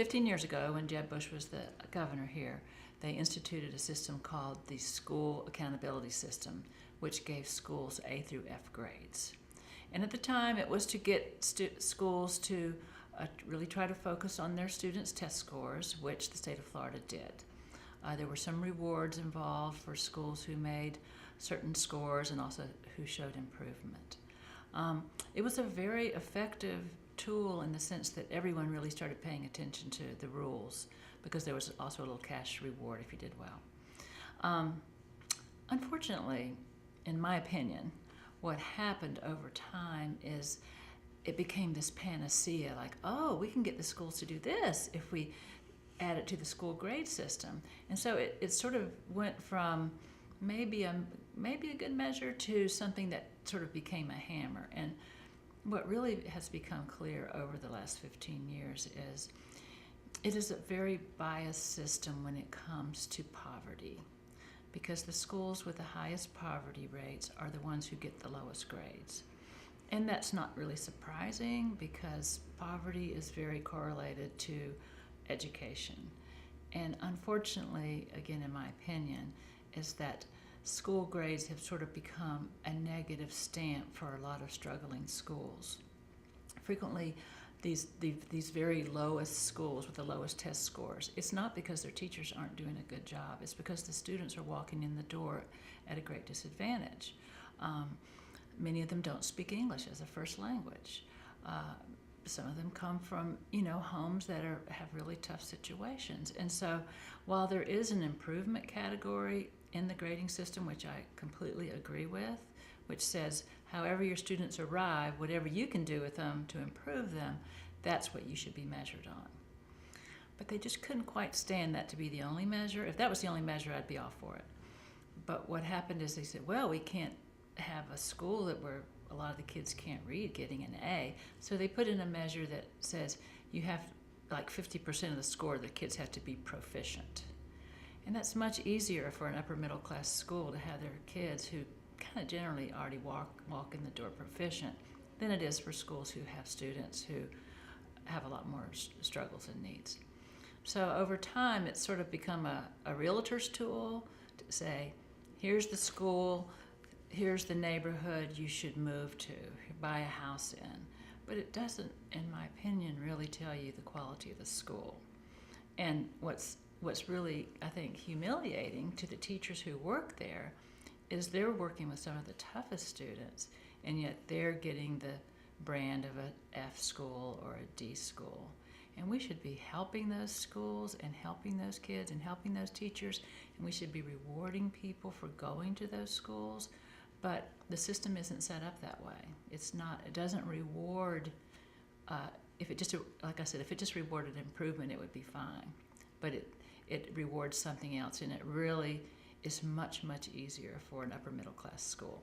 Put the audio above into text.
15 years ago, when Jeb Bush was the governor here, they instituted a system called the School Accountability System, which gave schools A through F grades. And at the time, it was to get schools to really try to focus on their students' test scores, which the state of Florida did. There were some rewards involved for schools who made certain scores and also who showed improvement. It was a very effective tool in the sense that everyone really started paying attention to the rules, because there was also a little cash reward if you did well. Unfortunately, in my opinion, what happened over time is it became this panacea, like, oh, we can get the schools to do this if we add it to the school grade system. And so it sort of went from maybe a good measure to something that sort of became a hammer. And what really has become clear over the last 15 years is it is a very biased system when it comes to poverty, because the schools with the highest poverty rates are the ones who get the lowest grades. And that's not really surprising, because poverty is very correlated to education. And unfortunately, again, in my opinion, is that school grades have sort of become a negative stamp for a lot of struggling schools. Frequently, these very lowest schools with the lowest test scores, it's not because their teachers aren't doing a good job, it's because the students are walking in the door at a great disadvantage. Many of them don't speak English as a first language. Some of them come from, homes that have really tough situations. And so while there is an improvement category in the grading system, which I completely agree with, which says however your students arrive, whatever you can do with them to improve them, that's what you should be measured on. But they just couldn't quite stand that to be the only measure. If that was the only measure, I'd be all for it. But what happened is they said, well, we can't have a school where a lot of the kids can't read getting an A. So they put in a measure that says you have, like 50% of the score, the kids have to be proficient. And that's much easier for an upper middle class school to have their kids who kind of generally already walk in the door proficient than it is for schools who have students who have a lot more struggles and needs. So over time, it's sort of become a realtor's tool to say, here's the school, here's the neighborhood you should move to, buy a house in. But it doesn't, in my opinion, really tell you the quality of the school. And what's really, I think, humiliating to the teachers who work there is they're working with some of the toughest students, and yet they're getting the brand of an F school or a D school. And we should be helping those schools and helping those kids and helping those teachers, and we should be rewarding people for going to those schools. But the system isn't set up that way. It doesn't reward, like I said, if it just rewarded improvement, it would be fine. But it rewards something else, and it really is much, much easier for an upper middle class school.